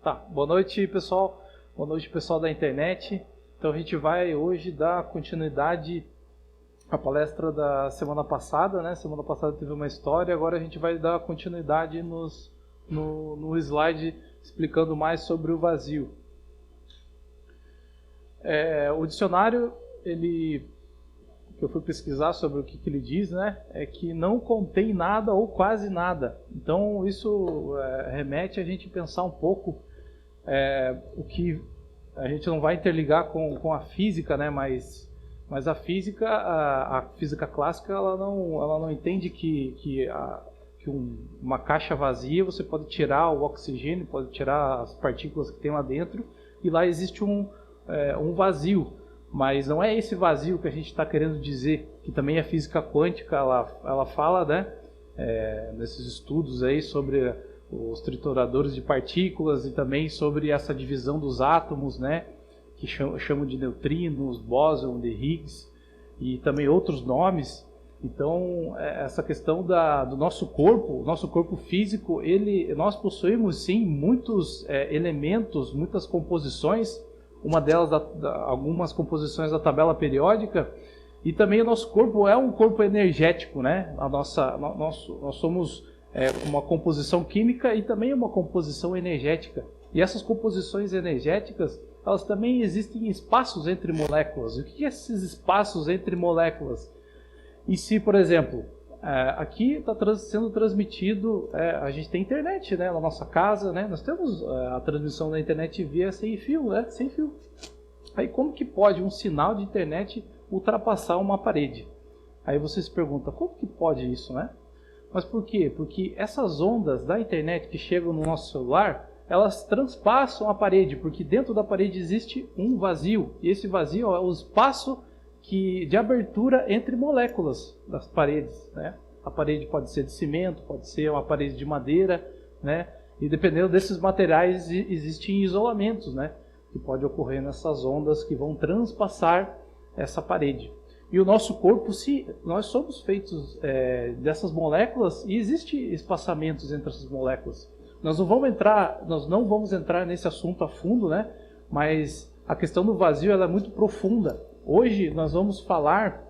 Tá, boa noite pessoal da internet. Então a gente vai hoje dar continuidade à palestra da semana passada, né? Semana passada teve uma história, agora a gente vai dar continuidade no slide explicando mais sobre o vazio. O dicionário, que eu fui pesquisar sobre o que ele diz, né? É que não contém nada ou quase nada. Então isso remete a gente pensar um pouco o que a gente não vai interligar com a física, né? Mas a física clássica ela não entende que uma caixa vazia você pode tirar o oxigênio, pode tirar as partículas que tem lá dentro e lá existe um vazio. Mas não é esse vazio que a gente está querendo dizer, que também a física quântica ela fala, né, nesses estudos aí sobre os trituradores de partículas e também sobre essa divisão dos átomos, né, que chamam de neutrinos, bóson, de Higgs e também outros nomes. Então essa questão do nosso corpo físico, nós possuímos sim muitos elementos, muitas composições. Uma delas, algumas composições da tabela periódica, e também o nosso corpo é um corpo energético, né? Nós somos uma composição química e também uma composição energética. E essas composições energéticas, elas também existem em espaços entre moléculas. O que é esses espaços entre moléculas? E se, por exemplo, aqui está sendo transmitido, a gente tem internet, né, na nossa casa, né, nós temos a transmissão da internet via sem fio, né, sem fio. Aí como que pode um sinal de internet ultrapassar uma parede? Aí você se pergunta, como que pode isso, né? Mas por quê? Porque essas ondas da internet que chegam no nosso celular, elas transpassam a parede, porque dentro da parede existe um vazio, e esse vazio é o espaço de abertura entre moléculas das paredes, né? A parede pode ser de cimento, pode ser uma parede de madeira, né? E dependendo desses materiais existem isolamentos, né? Que pode ocorrer nessas ondas que vão transpassar essa parede. E o nosso corpo, nós somos feitos dessas moléculas e existem espaçamentos entre essas moléculas. Nós não vamos entrar nesse assunto a fundo, né? Mas a questão do vazio ela é muito profunda. Hoje nós vamos falar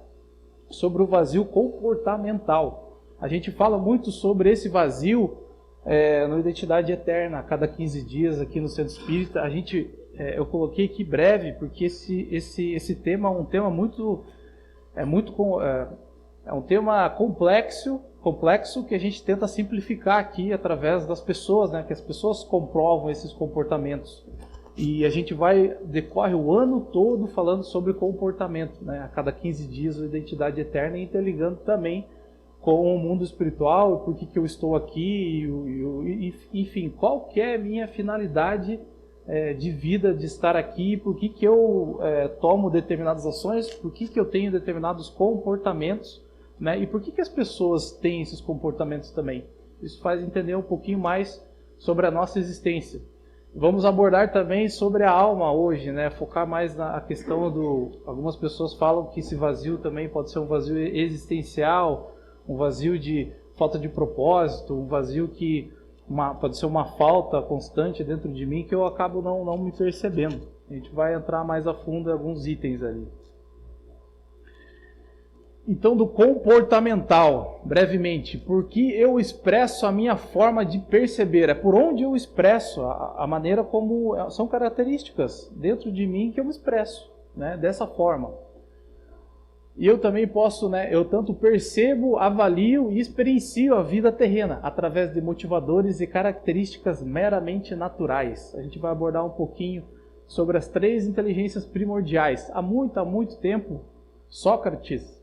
sobre o vazio comportamental. A gente fala muito sobre esse vazio no Identidade Eterna, a cada 15 dias aqui no Centro Espírita. Eu coloquei aqui breve, porque esse tema é um tema um tema complexo que a gente tenta simplificar aqui através das pessoas, né? Que as pessoas comprovam esses comportamentos. E a gente decorre o ano todo falando sobre comportamento, né? A cada 15 dias a Identidade Eterna, interligando também com o mundo espiritual, por que eu estou aqui, enfim, qual que é a minha finalidade de vida de estar aqui, por que eu tomo determinadas ações, por que eu tenho determinados comportamentos, né? E por que as pessoas têm esses comportamentos também. Isso faz entender um pouquinho mais sobre a nossa existência. Vamos abordar também sobre a alma hoje, né? Focar mais na questão algumas pessoas falam que esse vazio também pode ser um vazio existencial, um vazio de falta de propósito, um vazio que pode ser uma falta constante dentro de mim que eu acabo não me percebendo. A gente vai entrar mais a fundo em alguns itens ali. Então, do comportamental, brevemente, por que eu expresso a minha forma de perceber? É por onde eu expresso, a maneira como são características dentro de mim que eu me expresso, né, dessa forma. E eu também posso, né, eu tanto percebo, avalio e experiencio a vida terrena através de motivadores e características meramente naturais. A gente vai abordar um pouquinho sobre as 3 inteligências primordiais. Há muito tempo, Sócrates,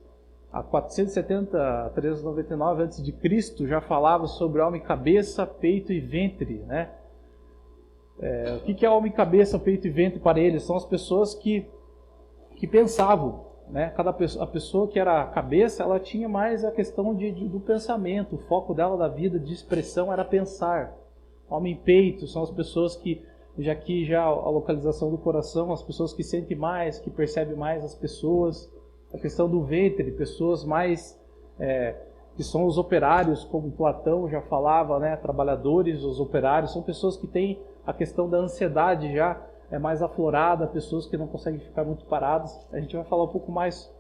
há 470 a 399 a.C., já falava sobre alma e cabeça, peito e ventre, né? O que é alma e cabeça, peito e ventre para eles? São as pessoas que pensavam, né? A pessoa que era a cabeça, ela tinha mais a questão do pensamento, o foco dela da vida de expressão era pensar. Alma e peito são as pessoas que já a localização do coração, as pessoas que sentem mais, que percebem mais as pessoas. A questão do ventre, pessoas mais que são os operários, como Platão já falava, né? Trabalhadores, os operários, são pessoas que têm a questão da ansiedade já é mais aflorada, pessoas que não conseguem ficar muito paradas. A gente vai falar um pouco mais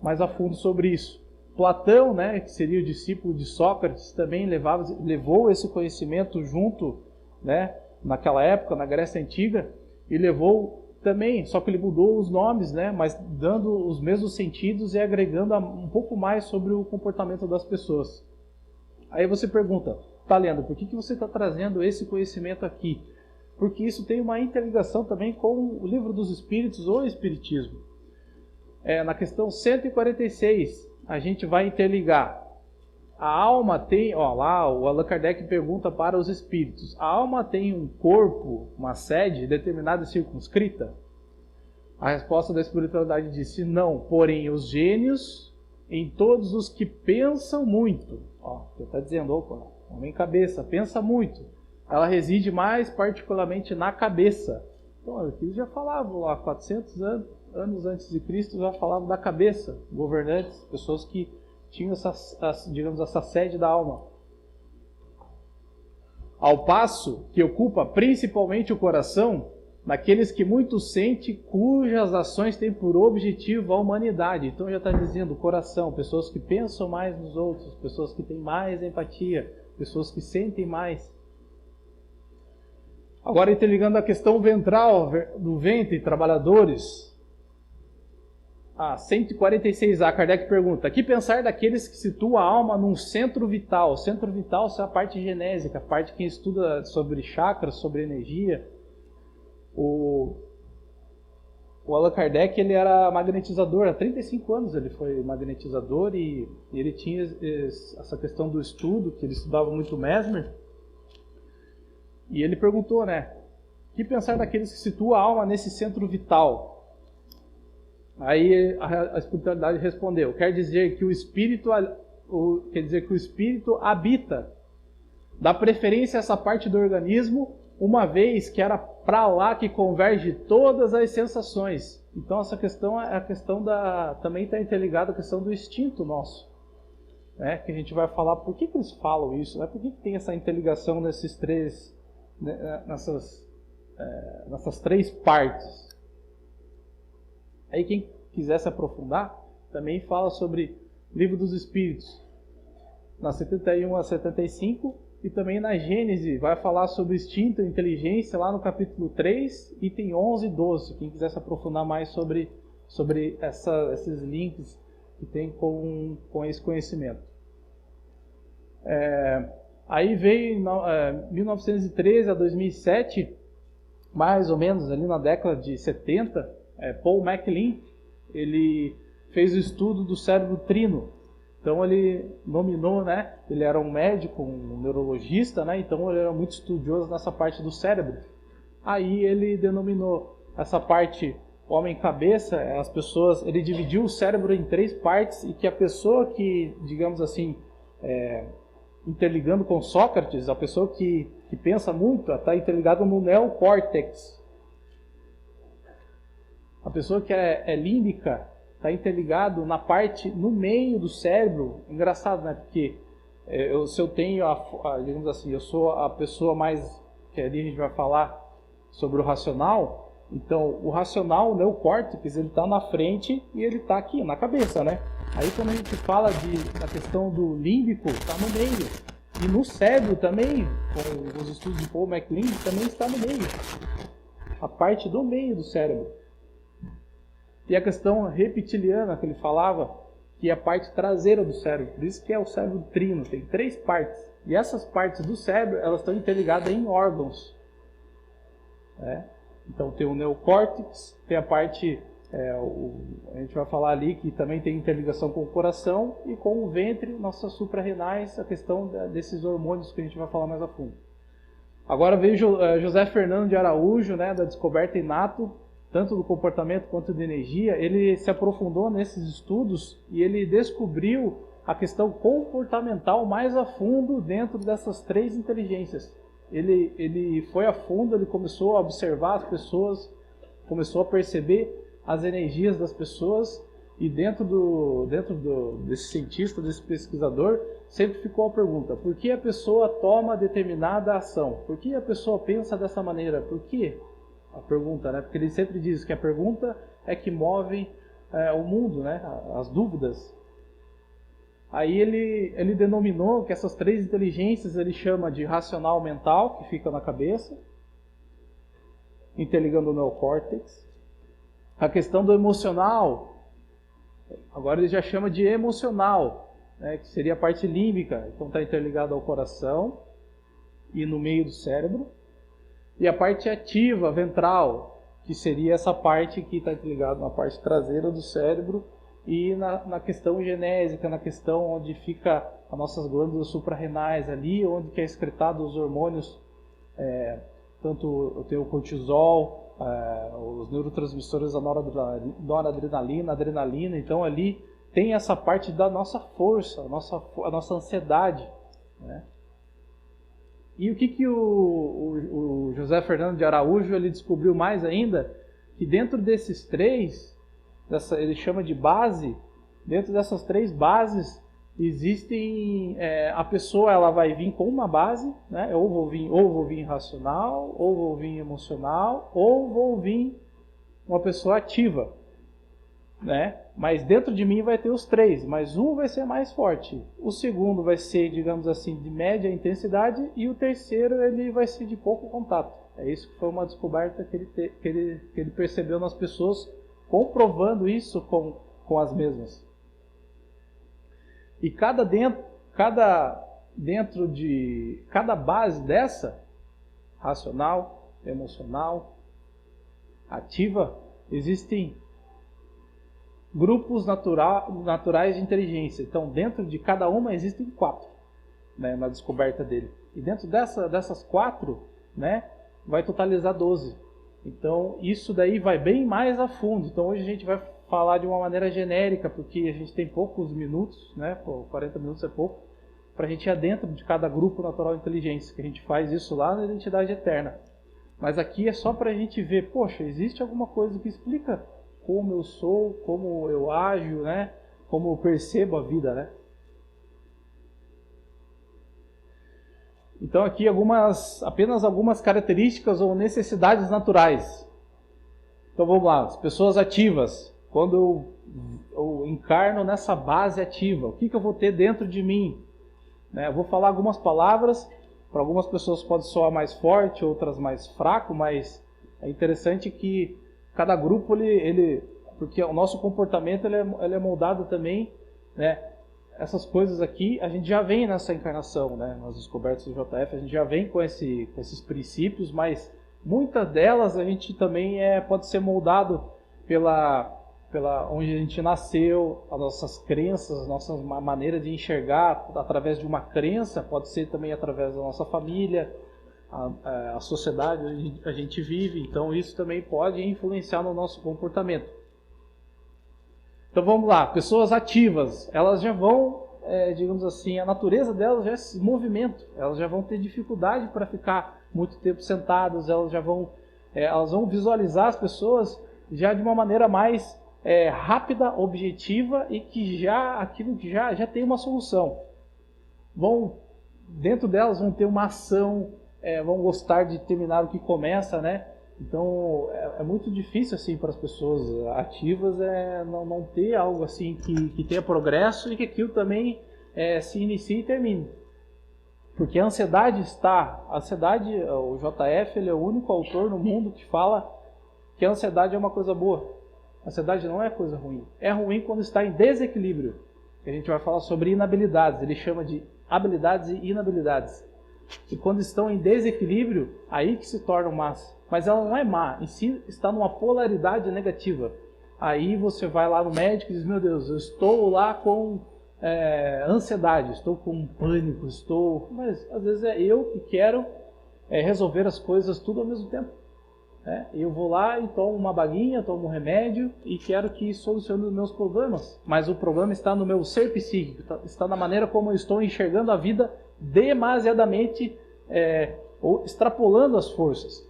a fundo sobre isso. Platão, né, que seria o discípulo de Sócrates, também levou esse conhecimento junto, né, naquela época, na Grécia Antiga, e levou também, só que ele mudou os nomes, né, mas dando os mesmos sentidos e agregando um pouco mais sobre o comportamento das pessoas. Aí você pergunta, tá, Leandro, por que você está trazendo esse conhecimento aqui? Porque isso tem uma interligação também com o Livro dos Espíritos ou Espiritismo. Na questão 146, a gente vai interligar. A alma tem, lá o Allan Kardec pergunta para os espíritos, a alma tem um corpo, uma sede determinada e circunscrita? A resposta da espiritualidade disse não, porém os gênios em todos os que pensam muito. Você está dizendo, homem cabeça, pensa muito. Ela reside mais particularmente na cabeça. Então, eles já falavam lá, 400 anos antes de Cristo, já falavam da cabeça, governantes, pessoas que tinham essa sede da alma. Ao passo que ocupa principalmente o coração, naqueles que muito sente, cujas ações têm por objetivo a humanidade. Então já está dizendo coração, pessoas que pensam mais nos outros, pessoas que têm mais empatia, pessoas que sentem mais. Agora, interligando a questão ventral do ventre, trabalhadores. 146A, Kardec pergunta, que pensar daqueles que situam a alma num centro vital? O centro vital é a parte genésica, a parte que estuda sobre chakras, sobre energia. O Allan Kardec, ele era magnetizador, há 35 anos ele foi magnetizador e ele tinha essa questão do estudo, que ele estudava muito Mesmer. E ele perguntou, né, que pensar daqueles que situam a alma nesse centro vital? Aí a espiritualidade respondeu, quer dizer que o espírito habita, dá preferência a essa parte do organismo, uma vez que era para lá que converge todas as sensações. Então essa questão é a questão também está interligada à questão do instinto nosso, né? Que a gente vai falar por que eles falam isso, né? Por que tem essa interligação nessas três partes. Aí quem quiser se aprofundar, também fala sobre Livro dos Espíritos, na 71 a 75, e também na Gênese, vai falar sobre instinto e inteligência, lá no capítulo 3, item 11 e 12, quem quiser se aprofundar mais sobre esses links que tem com esse conhecimento. Aí veio em 1913 a 2007, mais ou menos ali na década de 70, Paul MacLean, ele fez o estudo do cérebro trino. Então ele nominou, né? Ele era um médico, um neurologista, né? Então ele era muito estudioso nessa parte do cérebro. Aí ele denominou essa parte homem-cabeça, as pessoas, ele dividiu o cérebro em 3 partes e que a pessoa que, digamos assim, interligando com Sócrates, a pessoa que pensa muito, está interligada no neocórtex. A pessoa que é límbica está interligado na parte, no meio do cérebro. Engraçado, né? Porque se eu tenho, digamos assim, eu sou a pessoa mais, que ali a gente vai falar sobre o racional. Então, o racional, o neocórtex, ele está na frente e ele está aqui, na cabeça, né? Aí quando a gente fala da questão do límbico, está no meio. E no cérebro também, com os estudos de Paul MacLean, também está no meio. A parte do meio do cérebro. E a questão reptiliana que ele falava, que é a parte traseira do cérebro. Por isso que é o cérebro trino, tem 3 partes. E essas partes do cérebro, elas estão interligadas em órgãos. Então tem o neocórtex, tem a parte, a gente vai falar ali, que também tem interligação com o coração e com o ventre, nossas suprarrenais, a questão desses hormônios que a gente vai falar mais a fundo. Agora veio José Fernando de Araújo, né, da descoberta inato, tanto do comportamento quanto da energia. Ele se aprofundou nesses estudos e ele descobriu a questão comportamental mais a fundo dentro dessas 3 inteligências. Ele foi a fundo, ele começou a observar as pessoas, começou a perceber as energias das pessoas E desse cientista, desse pesquisador, sempre ficou a pergunta: por que a pessoa toma determinada ação? Por que a pessoa pensa dessa maneira? Por que? A pergunta, né? Porque ele sempre diz que a pergunta é que move o mundo, né? As dúvidas. Aí ele denominou que essas 3 inteligências ele chama de racional mental, que fica na cabeça, interligando o neocórtex. A questão do emocional, agora ele já chama de emocional, né, que seria a parte límbica, então está interligado ao coração e no meio do cérebro. E a parte ativa, ventral, que seria essa parte que está interligada na parte traseira do cérebro e na questão genésica, na questão onde fica as nossas glândulas suprarrenais ali, onde que é excretado os hormônios, tanto tem o cortisol, os neurotransmissores da noradrenalina, adrenalina. Então ali tem essa parte da nossa força, a nossa ansiedade, né? E o que o José Fernando de Araújo ele descobriu mais ainda? Que dentro desses 3, ele chama de base, dentro dessas 3 bases existem, a pessoa ela vai vir com uma base, né? ou vou vir racional, ou vou vir emocional, ou vou vir uma pessoa ativa, né? Mas dentro de mim vai ter os 3, mas um vai ser mais forte, o segundo vai ser, digamos assim, de média intensidade, e o terceiro ele vai ser de pouco contato. É isso que foi uma descoberta que ele percebeu nas pessoas, comprovando isso com as mesmas. E cada base dessa, racional, emocional, ativa, existem grupos naturais de inteligência. Então, dentro de cada uma existem 4, né, na descoberta dele. E dentro dessas 4, né, vai totalizar 12. Então, isso daí vai bem mais a fundo. Então, hoje a gente vai falar de uma maneira genérica, porque a gente tem poucos minutos, né? 40 minutos é pouco, para a gente ir dentro de cada grupo natural de inteligência, que a gente faz isso lá na Identidade Eterna. Mas aqui é só para a gente ver, poxa, existe alguma coisa que explica como eu sou, como eu ajo, né? Como eu percebo a vida, né? Então aqui apenas algumas características ou necessidades naturais. Então vamos lá, as pessoas ativas. Quando eu encarno nessa base ativa, o que eu vou ter dentro de mim? Eu vou falar algumas palavras, para algumas pessoas pode soar mais forte, outras mais fraco, mas é interessante que cada grupo, porque o nosso comportamento ele é moldado também, né? Essas coisas aqui, a gente já vem nessa encarnação, né? Nas descobertas do JF, a gente já vem com esses princípios, mas muitas delas a gente também pode ser moldado pela onde a gente nasceu, as nossas crenças, a nossa maneira de enxergar através de uma crença, pode ser também através da nossa família, a sociedade onde a gente vive. Então isso também pode influenciar no nosso comportamento. Então vamos lá, pessoas ativas, elas já vão, digamos assim, a natureza delas já é esse movimento, elas já vão ter dificuldade para ficar muito tempo sentadas, elas vão visualizar as pessoas já de uma maneira mais rápida, objetiva, e que aquilo que já tem uma solução. Dentro delas vão ter uma ação, vão gostar de terminar o que começa, né? Então é muito difícil assim para as pessoas ativas não ter algo assim que tenha progresso e que aquilo também se inicie e termine. Porque a ansiedade, o JF ele é o único autor no mundo que fala que a ansiedade é uma coisa boa. A ansiedade não é coisa ruim. É ruim quando está em desequilíbrio. A gente vai falar sobre inabilidades. Ele chama de habilidades e inabilidades. E quando estão em desequilíbrio, aí que se tornam más. Mas ela não é má. Em si está numa polaridade negativa. Aí você vai lá no médico e diz: meu Deus, eu estou lá com ansiedade, estou com pânico, Mas às vezes é eu que quero resolver as coisas tudo ao mesmo tempo. Eu vou lá e tomo uma baguinha, tomo um remédio e quero que solucione os meus problemas. Mas o problema está no meu ser psíquico, está na maneira como eu estou enxergando a vida demasiadamente, ou extrapolando as forças.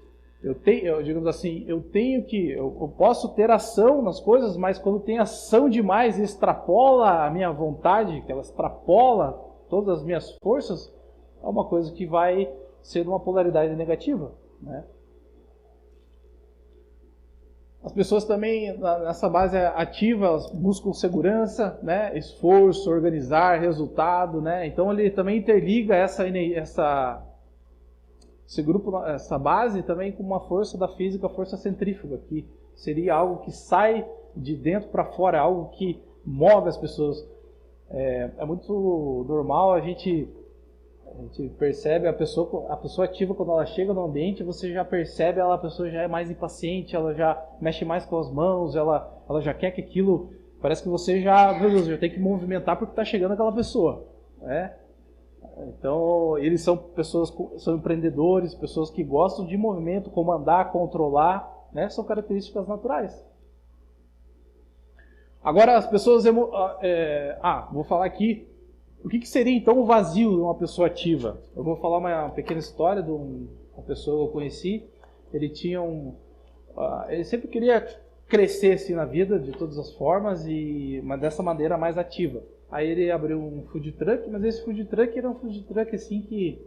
digamos assim, eu posso ter ação nas coisas, mas quando tem ação demais e extrapola a minha vontade, que ela extrapola todas as minhas forças, é uma coisa que vai ser uma polaridade negativa, né? As pessoas também, nessa base ativa, elas buscam segurança, né? Esforço, organizar, resultado, né? Então ele também interliga esse grupo, essa base também com uma força da física, força centrífuga, que seria algo que sai de dentro para fora, algo que move as pessoas. É muito normal a gente percebe a pessoa ativa quando ela chega no ambiente, você já percebe a pessoa já é mais impaciente, ela já mexe mais com as mãos, ela já quer que aquilo, parece que você meu Deus, já tem que movimentar porque está chegando aquela pessoa, né? Então, eles são são empreendedores, pessoas que gostam de movimento, comandar, controlar, né? São características naturais. Agora, as pessoas... vou falar aqui, o que seria então o vazio de uma pessoa ativa? Eu vou falar uma pequena história de uma pessoa que eu conheci. Ele tinha ele sempre queria crescer assim, na vida, de todas as formas, mas dessa maneira mais ativa. Aí ele abriu um food truck, mas esse food truck era um food truck assim que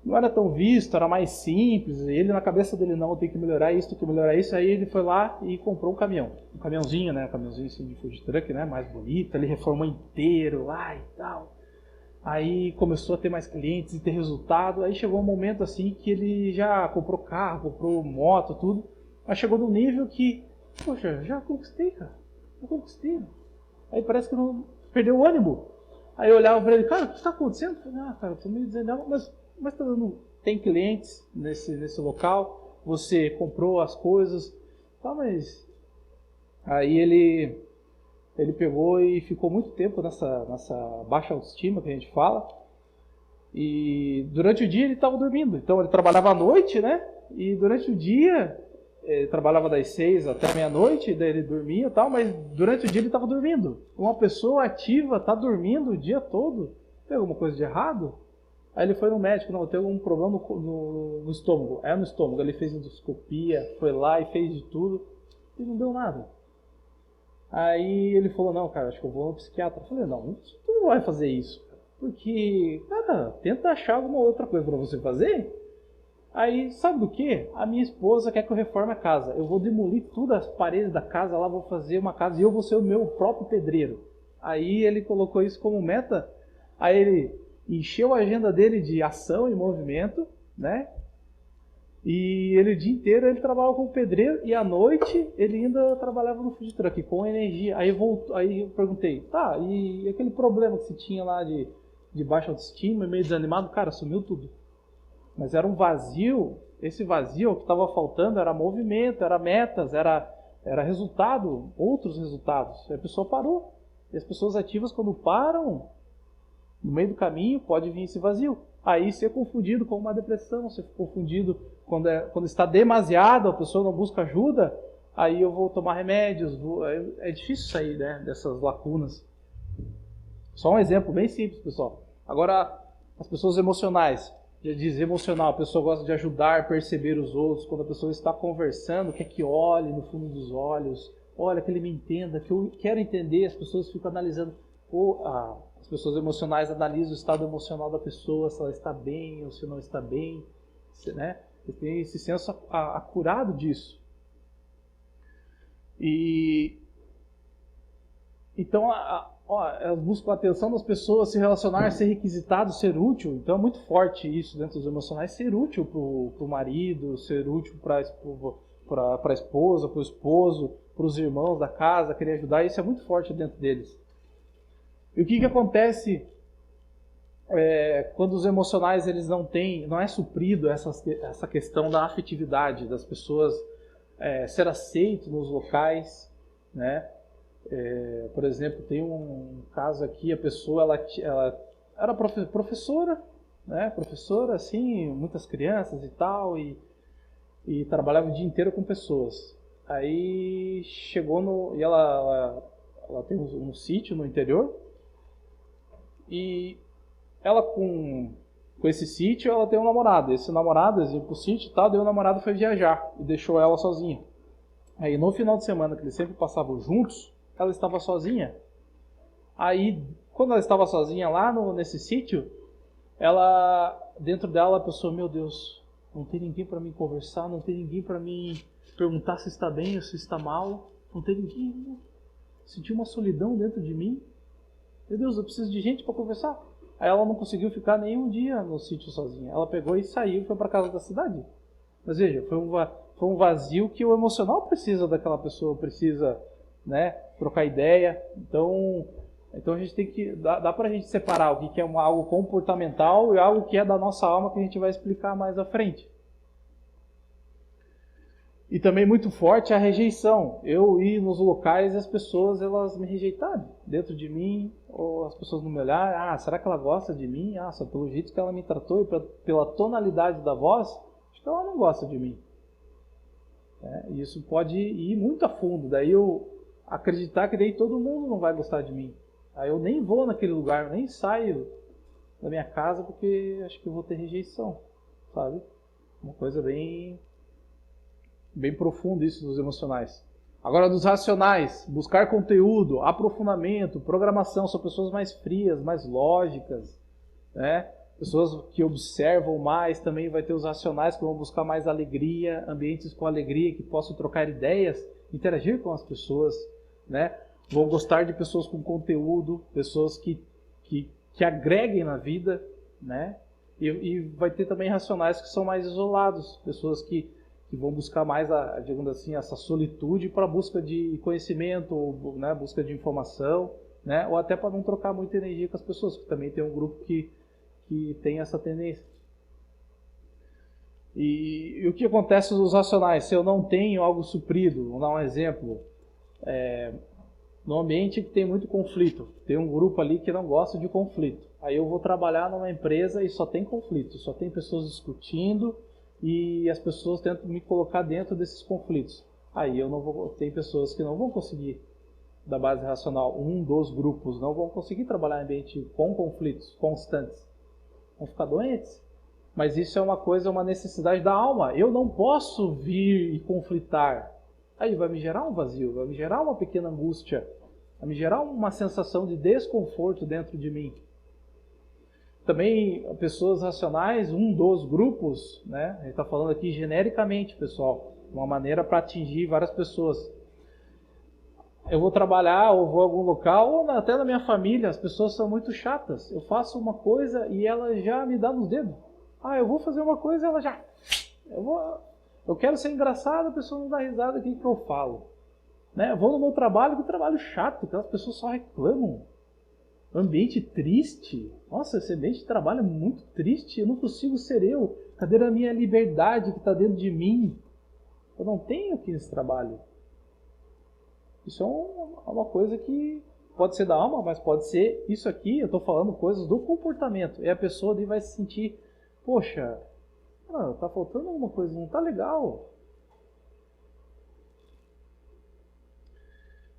não era tão visto, era mais simples. Ele na cabeça dele, não, tem que melhorar isso, tem que melhorar isso. Aí ele foi lá e comprou um caminhão, um caminhãozinho, né, um caminhãozinho assim, de food truck, né, mais bonito. Ele reformou inteiro lá e tal. Aí começou a ter mais clientes e ter resultado. Aí chegou um momento assim que ele já comprou carro, comprou moto, tudo. Mas chegou num nível que, poxa, já conquistei, cara, já conquistei. Aí parece que não perdeu o ânimo. Aí eu olhava para ele, cara, o que está acontecendo? Eu falei, cara, eu tô meio desanimado, mas tá dando, tem clientes nesse local, você comprou as coisas, tá, mas... Aí ele pegou e ficou muito tempo nessa baixa autoestima que a gente fala, e durante o dia ele estava dormindo, então ele trabalhava à noite, né, e durante o dia... Ele trabalhava das 6 até meia-noite, daí ele dormia e tal, mas durante o dia ele estava dormindo. Uma pessoa ativa está dormindo o dia todo. Tem alguma coisa de errado? Aí ele foi no médico, não, tem algum problema no estômago. É no estômago, ele fez endoscopia, foi lá e fez de tudo e não deu nada. Aí ele falou, não, cara, acho que eu vou no psiquiatra. Eu falei, não, tu não vai fazer isso, porque, cara, tenta achar alguma outra coisa para você fazer. Aí, sabe do que? A minha esposa quer que eu reforme a casa. Eu vou demolir todas as paredes da casa, lá vou fazer uma casa e eu vou ser o meu próprio pedreiro. Aí ele colocou isso como meta. Aí ele encheu a agenda dele de ação e movimento, né? E ele o dia inteiro ele trabalhava como pedreiro e à noite ele ainda trabalhava no food truck com energia. Aí eu perguntei, tá, e aquele problema que você tinha lá de baixa autoestima, meio desanimado, cara, sumiu tudo. Mas era um vazio, esse vazio, o que estava faltando era movimento, era metas, era resultado, outros resultados. A pessoa parou. E as pessoas ativas, quando param, no meio do caminho, pode vir esse vazio. Aí ser confundido com uma depressão, ser confundido quando está demasiado, a pessoa não busca ajuda, aí eu vou tomar remédios. É difícil sair, né, dessas lacunas. Só um exemplo bem simples, pessoal. Agora, as pessoas emocionais. Diz emocional, a pessoa gosta de ajudar, perceber os outros. Quando a pessoa está conversando, quer que olhe no fundo dos olhos, olha, que ele me entenda, que eu quero entender. As pessoas ficam analisando, as pessoas emocionais analisam o estado emocional da pessoa, se ela está bem ou se não está bem, né? E tem esse senso acurado disso. E então elas buscam a atenção das pessoas, se relacionar, ser requisitado, ser útil. Então é muito forte isso dentro dos emocionais, ser útil para o marido, ser útil para a esposa, para o esposo, para os irmãos da casa, querer ajudar. Isso é muito forte dentro deles. E o que acontece quando os emocionais eles não é suprido essa questão da afetividade, das pessoas ser aceitos nos locais, né? Por exemplo, tem um caso aqui, a pessoa ela era professora, né? Professora, assim, muitas crianças e tal, e trabalhava o dia inteiro com pessoas. Aí chegou e ela tem um sítio no interior, e ela com com esse sítio, ela tem um namorado. Esse namorado, eles iam pro sítio e tal, daí o namorado foi viajar e deixou ela sozinha. Aí no final de semana, que eles sempre passavam juntos, ela estava sozinha. Aí, quando ela estava sozinha lá nesse sítio, dentro dela, a pessoa, meu Deus, não tem ninguém para me conversar, não tem ninguém para me perguntar se está bem ou se está mal, não tem ninguém. Senti uma solidão dentro de mim. Meu Deus, eu preciso de gente para conversar. Aí ela não conseguiu ficar nem um dia no sítio sozinha. Ela pegou e saiu e foi para casa da cidade. Mas veja, foi um vazio que o emocional precisa daquela pessoa, precisa, né, trocar ideia. Então a gente tem que... Dá pra gente separar o que é algo comportamental e algo que é da nossa alma, que a gente vai explicar mais à frente. E também muito forte a rejeição. Eu ir nos locais e as pessoas, elas me rejeitarem dentro de mim, ou as pessoas não me olharem. Ah, será que ela gosta de mim? Ah, só pelo jeito que ela me tratou e pela tonalidade da voz, acho que ela não gosta de mim. E isso pode ir muito a fundo. Daí eu acreditar que daí todo mundo não vai gostar de mim. Aí eu nem vou naquele lugar, nem saio da minha casa porque acho que eu vou ter rejeição, sabe? Uma coisa bem profundo isso dos emocionais. Agora dos racionais, buscar conteúdo, aprofundamento, programação, são pessoas mais frias, mais lógicas, né? Pessoas que observam mais, também vai ter os racionais que vão buscar mais alegria, ambientes com alegria, que possam trocar ideias, interagir com as pessoas, né? Vão gostar de pessoas com conteúdo, pessoas que agreguem na vida, né? E vai ter também racionais que são mais isolados, pessoas que vão buscar mais, digamos assim, essa solitude para busca de conhecimento, né? Busca de informação, né? Ou até para não trocar muita energia com as pessoas, que também tem um grupo que tem essa tendência. E o que acontece nos racionais? Se eu não tenho algo suprido, vou dar um exemplo, no ambiente que tem muito conflito, tem um grupo ali que não gosta de conflito. Aí eu vou trabalhar numa empresa e só tem conflito, só tem pessoas discutindo e as pessoas tentam me colocar dentro desses conflitos. Aí tem pessoas que não vão conseguir, da base racional, um dos grupos, não vão conseguir trabalhar em ambiente com conflitos constantes. Vão ficar doentes. Mas isso é uma necessidade da alma. Eu não posso vir e conflitar. Aí vai me gerar um vazio, vai me gerar uma pequena angústia, vai me gerar uma sensação de desconforto dentro de mim. Também, pessoas racionais, um dos grupos, né? A gente está falando aqui genericamente, pessoal, uma maneira para atingir várias pessoas. Eu vou trabalhar, ou vou a algum local, ou até na minha família, as pessoas são muito chatas. Eu faço uma coisa e ela já me dá nos dedos. Ah, eu vou fazer uma coisa e ela já... Eu quero ser engraçado, a pessoa não dá risada, o que eu falo? Né? Eu vou no meu trabalho, que trabalho chato, que as pessoas só reclamam. Ambiente triste. Nossa, esse ambiente de trabalho é muito triste, eu não consigo ser eu. Cadê a minha liberdade que está dentro de mim? Eu não tenho aqui nesse trabalho. Isso é uma coisa que pode ser da alma, mas pode ser isso aqui, eu estou falando coisas do comportamento. E a pessoa daí vai se sentir, poxa, tá faltando alguma coisa, não tá legal.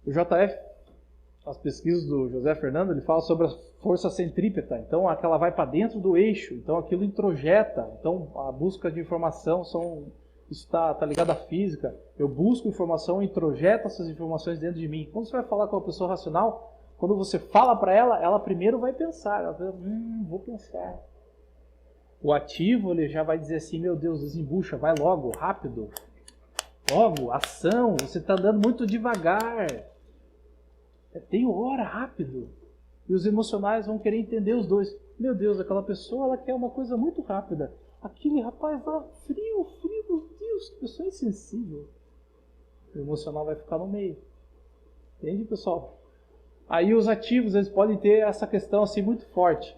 O JF, as pesquisas do José Fernando, ele fala sobre a força centrípeta. Então, aquela vai para dentro do eixo, então aquilo introjeta. Então, a busca de informação isso está ligado à física. Eu busco informação e introjeto essas informações dentro de mim. Quando você vai falar com uma pessoa racional, quando você fala para ela primeiro vai pensar. Ela vai, vou pensar. O ativo, ele já vai dizer assim, meu Deus, desembucha, vai logo, rápido. Logo, ação, você está andando muito devagar. Tem hora, rápido. E os emocionais vão querer entender os dois. Meu Deus, aquela pessoa, ela quer uma coisa muito rápida. Aquele rapaz lá, frio, meu Deus, que pessoa insensível. O emocional vai ficar no meio. Entende, pessoal? Aí os ativos, eles podem ter essa questão assim muito forte.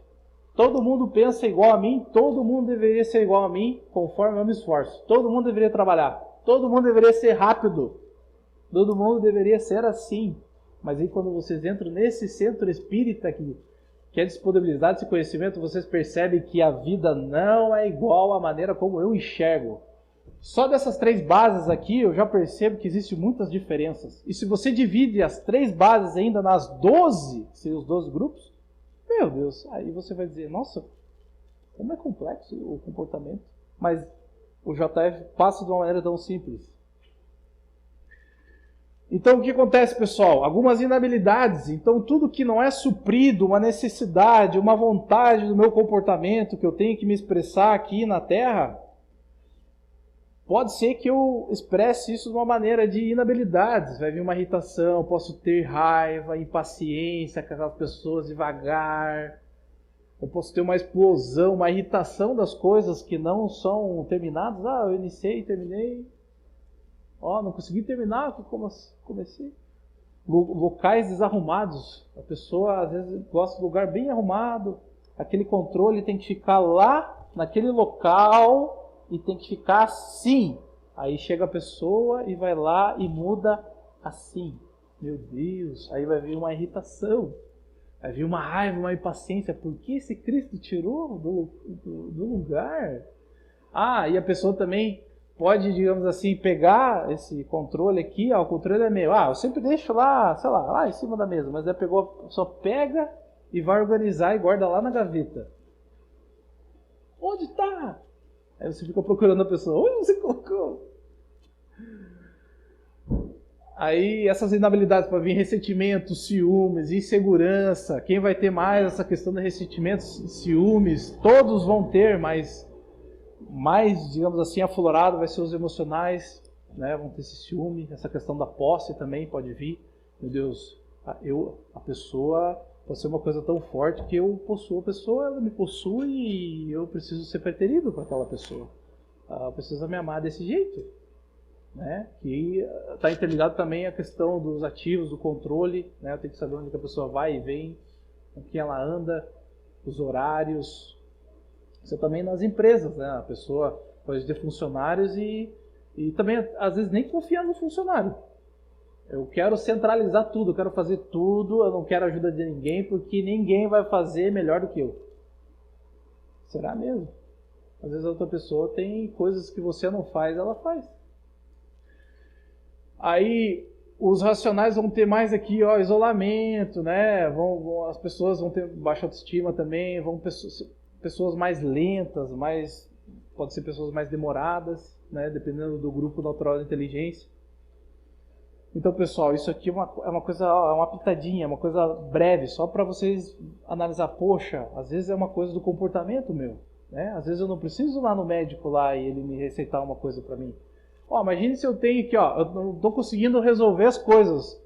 Todo mundo pensa igual a mim, todo mundo deveria ser igual a mim, conforme eu me esforço. Todo mundo deveria trabalhar, todo mundo deveria ser rápido, todo mundo deveria ser assim. Mas aí quando vocês entram nesse centro espírita que é disponibilizado esse conhecimento, vocês percebem que a vida não é igual à maneira como eu enxergo. Só dessas 3 bases aqui, eu já percebo que existem muitas diferenças. E se você divide as 3 bases ainda nas 12, se os 12 grupos, meu Deus, aí você vai dizer, nossa, Como é complexo o comportamento, mas o JF passa de uma maneira tão simples. Então, o que acontece, pessoal? Algumas inabilidades. Então, tudo que não é suprido, uma necessidade, uma vontade do meu comportamento, que eu tenho que me expressar aqui na Terra, pode ser que eu expresse isso de uma maneira de inabilidades. Vai vir uma irritação, posso ter raiva, impaciência com aquelas pessoas devagar. Eu posso ter uma explosão, uma irritação das coisas que não são terminadas. Ah, eu iniciei, terminei. Ó, não consegui terminar, como comecei. Locais desarrumados. A pessoa às vezes gosta de lugar bem arrumado. Aquele controle tem que ficar lá, naquele local, e tem que ficar assim. Aí chega a pessoa e vai lá e muda assim. Meu Deus, aí vai vir uma irritação. Vai vir uma raiva, uma impaciência. Por que esse Cristo tirou do lugar? Ah, e a pessoa também pode, digamos assim, pegar esse controle aqui, ó, o controle é meu. Ah, eu sempre deixo lá, sei lá em cima da mesa, mas aí só pega e vai organizar e guarda lá na gaveta. Onde está? Aí você fica procurando a pessoa. Onde você colocou? Aí essas inabilidades para vir ressentimento, ciúmes, insegurança. Quem vai ter mais essa questão de ressentimentos, ciúmes? Todos vão ter, mas mais, digamos assim, aflorado vai ser os emocionais, né? Vão ter esse ciúme, essa questão da posse também pode vir. Meu Deus, a pessoa pode ser uma coisa tão forte que eu possuo a pessoa, ela me possui e eu preciso ser preterido por aquela pessoa. Ela precisa me amar desse jeito, né? Que está interligado também a questão dos ativos, do controle, né? Eu tenho que saber onde que a pessoa vai e vem, com quem ela anda, os horários. Isso também nas empresas, né? A pessoa pode ter funcionários e também, às vezes, nem confiar no funcionário. Eu quero centralizar tudo, eu quero fazer tudo, eu não quero ajuda de ninguém, porque ninguém vai fazer melhor do que eu. Será mesmo? Às vezes a outra pessoa tem coisas que você não faz, ela faz. Aí os racionais vão ter mais aqui, ó, isolamento, né? As pessoas vão ter baixa autoestima também, pessoas mais lentas, pode ser pessoas mais demoradas, né? Dependendo do grupo natural da inteligência. Então, pessoal, isso aqui é uma coisa, é uma pitadinha, é uma coisa breve, só para vocês analisar. Poxa, às vezes é uma coisa do comportamento meu, né? Às vezes eu não preciso ir lá no médico lá e ele me receitar uma coisa para mim. Ó, imagine se eu tenho aqui, ó, eu não estou conseguindo resolver as coisas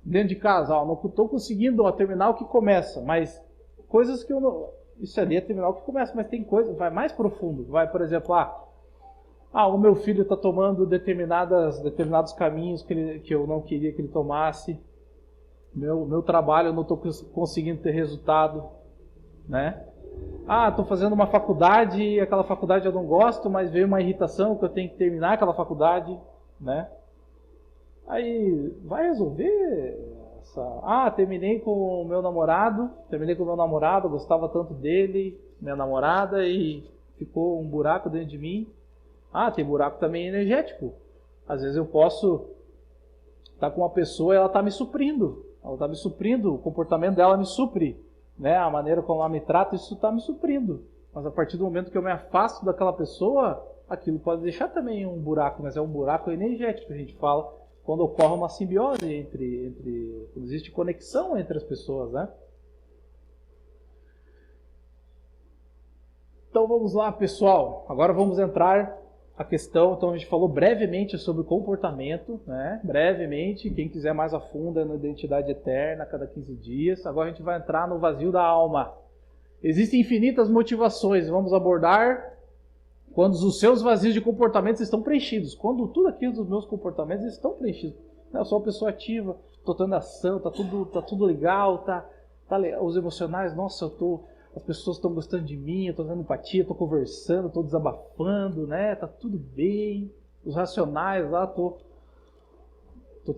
dentro de casa, ó, não estou conseguindo terminar o que começa, mas coisas que eu não... Isso ali é terminar o que começa, mas tem coisa, vai mais profundo. Vai, por exemplo, o meu filho está tomando determinados caminhos que eu não queria que ele tomasse. Meu trabalho eu não estou conseguindo ter resultado, né? Estou fazendo uma faculdade e aquela faculdade eu não gosto, mas veio uma irritação que eu tenho que terminar aquela faculdade, né? Aí vai resolver terminei com o meu namorado, gostava tanto dele, minha namorada, e ficou um buraco dentro de mim. Tem buraco também energético. Às vezes eu posso estar com uma pessoa e ela está me suprindo. O comportamento dela me supre, né? A maneira como ela me trata, isso está me suprindo. Mas a partir do momento que eu me afasto daquela pessoa, aquilo pode deixar também um buraco, mas é um buraco energético que a gente fala quando ocorre uma simbiose quando existe conexão entre as pessoas, né? Então vamos lá, pessoal. Agora vamos entrar a questão. Então a gente falou brevemente sobre comportamento, né? Brevemente, quem quiser mais a fundo é na identidade eterna, a cada 15 dias. Agora a gente vai entrar no vazio da alma. Existem infinitas motivações. Vamos abordar quando os seus vazios de comportamentos estão preenchidos. Quando tudo aquilo dos meus comportamentos estão preenchidos. Eu sou uma pessoa ativa, estou tendo ação, tá tudo legal, os emocionais, nossa, as pessoas estão gostando de mim, eu estou tendo empatia, estou conversando, estou desabafando, né? Tá tudo bem. Os racionais lá, estou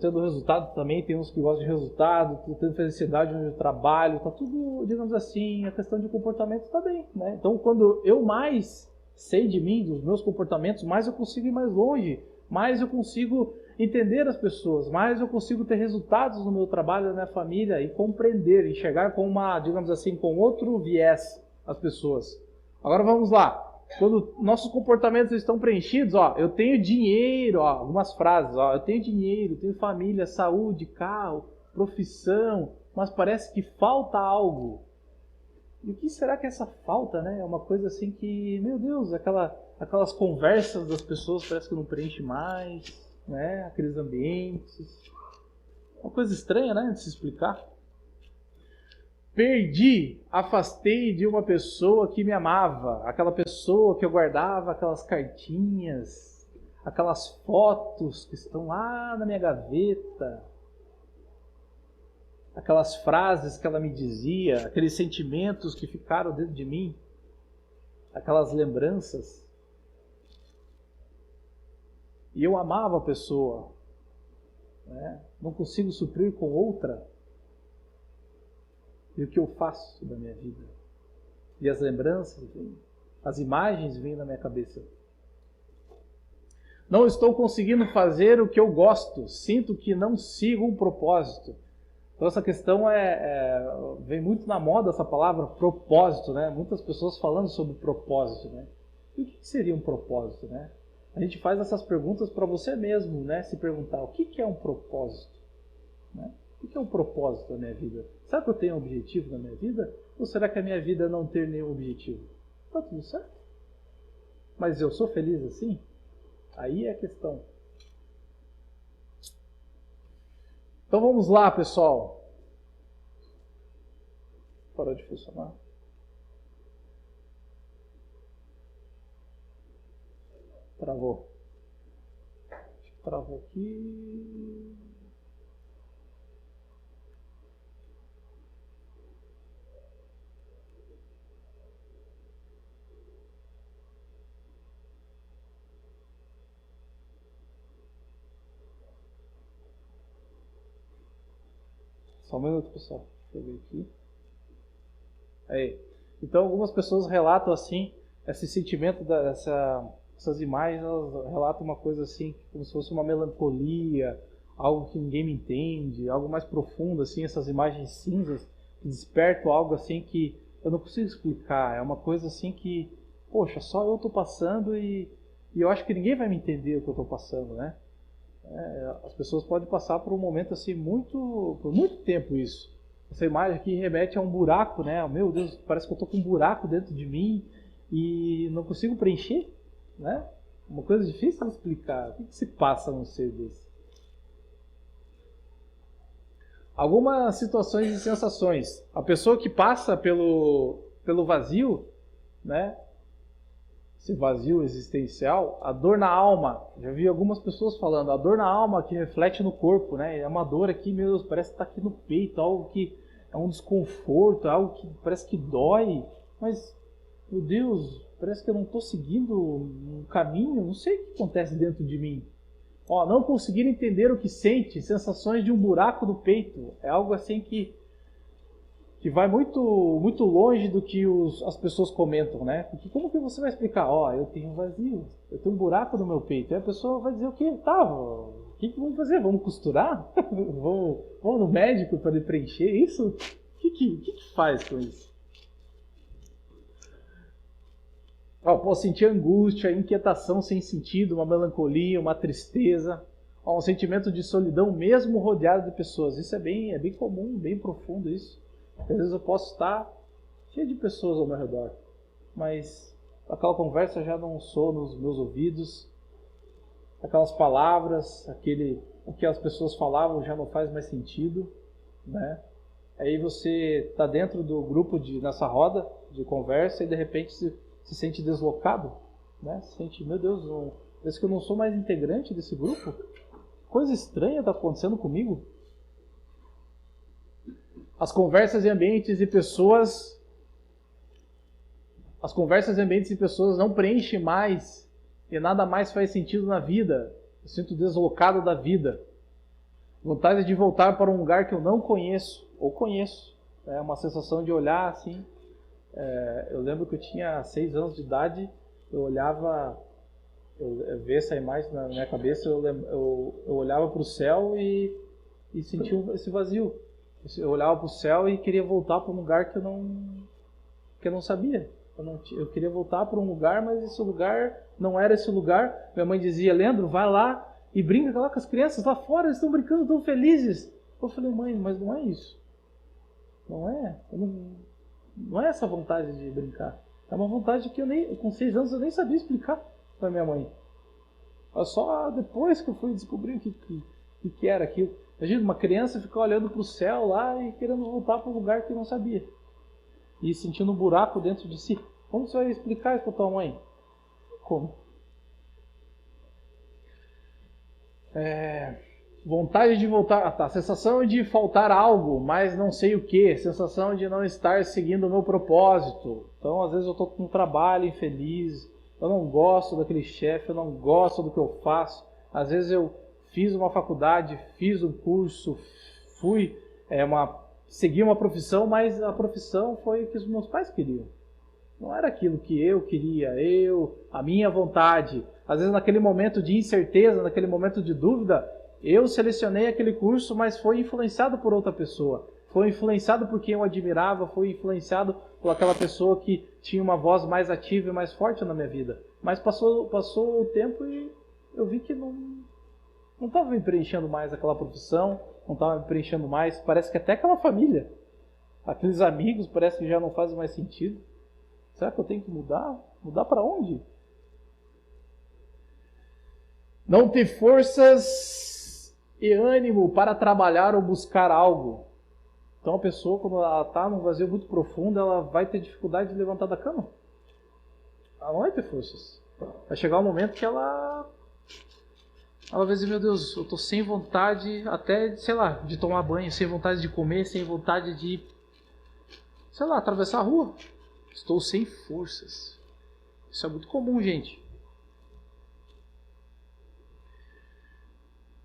tendo resultado também, tem uns que gostam de resultado, estou tendo felicidade onde eu trabalho, tá tudo, digamos assim, a questão de comportamento está bem, né? Então, quando eu mais sei de mim, dos meus comportamentos, mais eu consigo ir mais longe, mais eu consigo entender as pessoas, mais eu consigo ter resultados no meu trabalho, na minha família e compreender, enxergar com digamos assim, com outro viés as pessoas. Agora vamos lá. Quando nossos comportamentos estão preenchidos, ó, eu tenho dinheiro, ó, algumas frases, ó, eu tenho dinheiro, tenho família, saúde, carro, profissão, mas parece que falta algo. E o que será que é essa falta, né? É uma coisa assim que, meu Deus, aquelas conversas das pessoas parece que não preenche mais, né? Aqueles ambientes. Uma coisa estranha, né? De se explicar. Afastei de uma pessoa que me amava, aquela pessoa que eu guardava aquelas cartinhas, aquelas fotos que estão lá na minha gaveta, aquelas frases que ela me dizia, aqueles sentimentos que ficaram dentro de mim, aquelas lembranças. E eu amava a pessoa, né? Não consigo suprir com outra. E o que eu faço da minha vida? E as lembranças vêm, as imagens vêm na minha cabeça. Não estou conseguindo fazer o que eu gosto, sinto que não sigo um propósito. Então essa questão vem muito na moda essa palavra propósito, né? Muitas pessoas falando sobre propósito, né? E o que seria um propósito, né? A gente faz essas perguntas para você mesmo, né? Se perguntar o que é um propósito, né? O que é um propósito da minha vida? Será que eu tenho um objetivo na minha vida? Ou será que a minha vida não ter nenhum objetivo? Tá tudo certo? Mas eu sou feliz assim? Aí é a questão. Então vamos lá, pessoal. Parou de funcionar? Travou. Travou aqui. Só um minuto, pessoal. Deixa eu ver aqui. Aí. Então, algumas pessoas relatam assim, esse sentimento, essas imagens, elas relatam uma coisa assim, como se fosse uma melancolia, algo que ninguém me entende, algo mais profundo, assim, essas imagens cinzas, que despertam algo assim que eu não consigo explicar. É uma coisa assim que, poxa, só eu estou passando e eu acho que ninguém vai me entender o que eu estou passando, né? As pessoas podem passar por um momento assim por muito tempo isso. Essa imagem aqui remete a um buraco, né? Meu Deus, parece que eu estou com um buraco dentro de mim e não consigo preencher, né? Uma coisa difícil de explicar. O que se passa num ser desse? Algumas situações e sensações. A pessoa que passa pelo vazio, né? Esse vazio existencial, a dor na alma. Já vi algumas pessoas falando, a dor na alma que reflete no corpo, né? É uma dor aqui, meu Deus, parece que está aqui no peito, algo que é um desconforto, algo que parece que dói, mas, meu Deus, parece que eu não estou seguindo um caminho, não sei o que acontece dentro de mim. Ó, não conseguir entender o que sente, sensações de um buraco no peito, é algo assim que vai muito, muito longe do que as pessoas comentam, né? Porque como que você vai explicar? Ó, eu tenho um vazio, eu tenho um buraco no meu peito. E a pessoa vai dizer o quê? Tá, o que vamos fazer? Vamos costurar? vamos no médico para ele preencher isso? O que faz com isso? Ó, posso sentir angústia, inquietação sem sentido, uma melancolia, uma tristeza, ó, um sentimento de solidão mesmo rodeado de pessoas. Isso é bem comum, bem profundo isso. Às vezes eu posso estar cheio de pessoas ao meu redor, mas aquela conversa já não soa nos meus ouvidos, aquelas palavras, o que as pessoas falavam já não faz mais sentido, né? Aí você está dentro do grupo nessa roda de conversa e de repente se sente deslocado, né? Se sente, meu Deus, parece que eu não sou mais integrante desse grupo. Coisa estranha está acontecendo comigo. As conversas em ambientes e pessoas não preenchem mais e nada mais faz sentido na vida. Eu sinto deslocado da vida. Vontade de voltar para um lugar que eu não conheço ou conheço. É uma sensação de olhar assim. Eu lembro que eu tinha 6 anos de idade, eu olhava, eu vi essa imagem na minha cabeça, eu olhava para o céu e sentia esse vazio. Eu olhava para o céu e queria voltar para um lugar que eu não sabia. Eu queria voltar para um lugar, mas esse lugar não era esse lugar. Minha mãe dizia, Leandro, vai lá e brinca lá com as crianças lá fora, eles estão brincando, estão felizes. Eu falei, mãe, mas não é isso. Não é. Não é essa vontade de brincar. É uma vontade que com 6 anos eu nem sabia explicar para minha mãe. Só depois que eu fui descobrir o que era aquilo. Imagina, uma criança ficar olhando para o céu lá e querendo voltar para um lugar que não sabia. E sentindo um buraco dentro de si. Como você vai explicar isso para tua mãe? Como? Vontade de voltar. Sensação de faltar algo, mas não sei o que. Sensação de não estar seguindo o meu propósito. Então, às vezes eu estou com um trabalho infeliz. Eu não gosto daquele chefe, eu não gosto do que eu faço. Às vezes eu fiz uma faculdade, fiz um curso, segui uma profissão, mas a profissão foi o que os meus pais queriam. Não era aquilo que eu queria, a minha vontade. Às vezes naquele momento de incerteza, naquele momento de dúvida, eu selecionei aquele curso, mas foi influenciado por outra pessoa. Foi influenciado por quem eu admirava, foi influenciado por aquela pessoa que tinha uma voz mais ativa e mais forte na minha vida. Mas passou o tempo e eu vi que não estava me preenchendo mais aquela profissão, não estava me preenchendo mais. Parece que até aquela família, aqueles amigos, parece que já não fazem mais sentido. Será que eu tenho que mudar? Mudar para onde? Não ter forças e ânimo para trabalhar ou buscar algo. Então a pessoa, quando ela está num vazio muito profundo, ela vai ter dificuldade de levantar da cama. Ela não vai ter forças. Vai chegar um momento que ela vai dizer, meu Deus, eu estou sem vontade até, sei lá, de tomar banho, sem vontade de comer, sem vontade de, sei lá, atravessar a rua. Estou sem forças. Isso é muito comum, gente.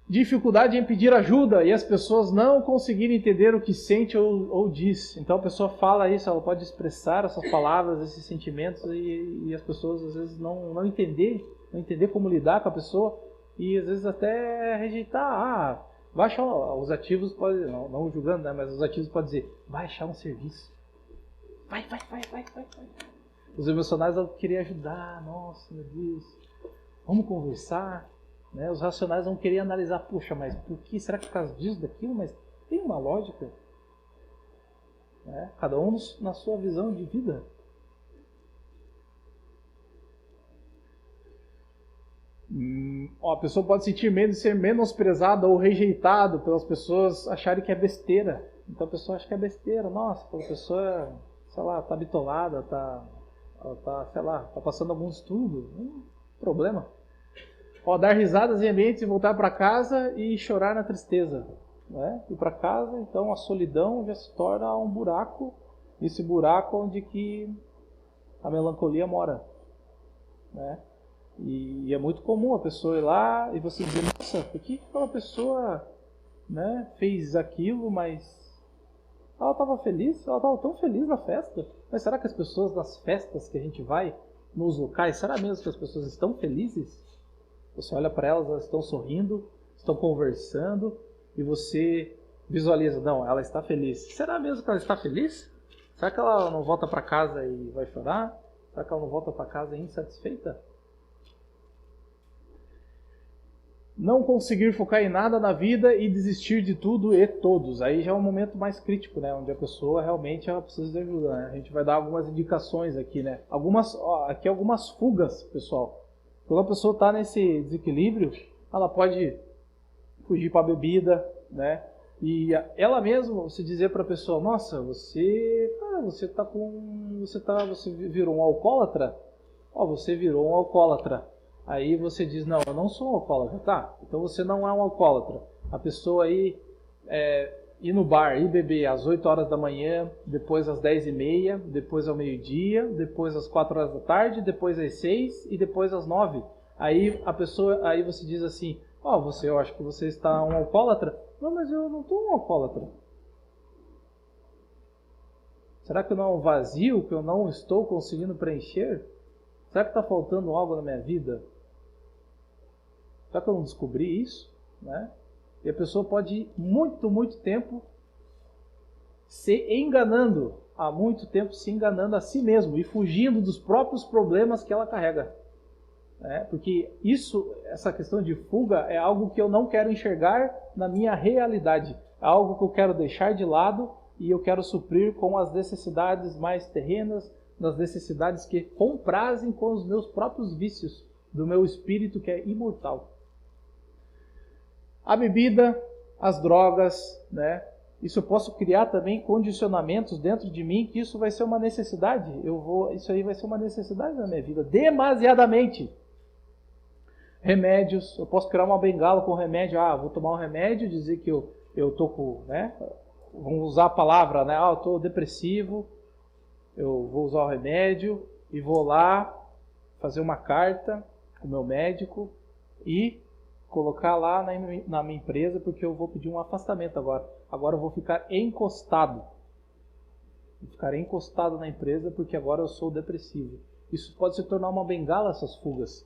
Dificuldade em pedir ajuda e as pessoas não conseguirem entender o que sente ou diz. Então a pessoa fala isso, ela pode expressar essas palavras, esses sentimentos e as pessoas às vezes não entender como lidar com a pessoa e às vezes até rejeitar. Vai achar os ativos, pode, não julgando, né, mas os ativos podem dizer, vai achar um serviço. Vai. Os emocionais vão querer ajudar, nossa, meu Deus, vamos conversar. Né? Os racionais vão querer analisar, puxa, mas por que? Será que por causa disso, daquilo? Mas tem uma lógica. Né? Cada um na sua visão de vida. A pessoa pode sentir medo de ser menosprezada ou rejeitado pelas pessoas acharem que é besteira. Então a pessoa acha que é besteira. Nossa, a pessoa, sei lá, tá bitolada, ela tá, sei lá, tá passando algum estudo. Problema. Dar risadas em ambientes e voltar para casa e chorar na tristeza. Né? Ir para casa, então a solidão já se torna um buraco. Esse buraco onde que a melancolia mora. Né? E é muito comum a pessoa ir lá e você dizer, nossa, por que aquela pessoa, né, fez aquilo, mas ela estava feliz, ela estava tão feliz na festa. Mas será que as pessoas nas festas que a gente vai, nos locais, será mesmo que as pessoas estão felizes? Você olha para elas estão sorrindo, estão conversando e você visualiza, não, ela está feliz. Será mesmo que ela está feliz? Será que ela não volta para casa e vai chorar? Será que ela não volta para casa insatisfeita? Não conseguir focar em nada na vida e desistir de tudo e todos. Aí já é um momento mais crítico, né? Onde a pessoa realmente ela precisa de ajuda. Né? A gente vai dar algumas indicações aqui, né? Aqui algumas fugas, pessoal. Quando a pessoa está nesse desequilíbrio, ela pode fugir para a bebida, né? E ela mesma, você dizer para a pessoa, nossa, você virou um alcoólatra? Você virou um alcoólatra. Aí você diz, não, eu não sou um alcoólatra. Tá, então você não é um alcoólatra. A pessoa aí ir no bar, ir beber às 8 horas da manhã, depois às 10h30, depois ao meio-dia, depois às 4 horas da tarde, depois às 6 e depois às 9. Aí você diz assim, eu acho que você está um alcoólatra. Não, mas eu não estou um alcoólatra. Será que não é um vazio que eu não estou conseguindo preencher? Será que está faltando algo na minha vida? Será que eu não descobri isso? Né? E a pessoa pode ir muito, muito tempo se enganando, há muito tempo se enganando a si mesmo e fugindo dos próprios problemas que ela carrega. Porque essa questão de fuga é algo que eu não quero enxergar na minha realidade. É algo que eu quero deixar de lado e eu quero suprir com as necessidades mais terrenas, nas necessidades que comprazem com os meus próprios vícios, do meu espírito que é imortal. A bebida, as drogas, isso eu posso criar também condicionamentos dentro de mim que isso vai ser uma necessidade. Isso aí vai ser uma necessidade na minha vida, demasiadamente. Remédios, eu posso criar uma bengala com remédio. Vou tomar um remédio, dizer que eu tô com, vamos usar a palavra, eu tô depressivo, eu vou usar o remédio e vou lá fazer uma carta com o meu médico e colocar lá na minha empresa porque eu vou pedir um afastamento agora. Agora eu vou ficar encostado. Vou ficar encostado na empresa porque agora eu sou depressivo. Isso pode se tornar uma bengala, essas fugas.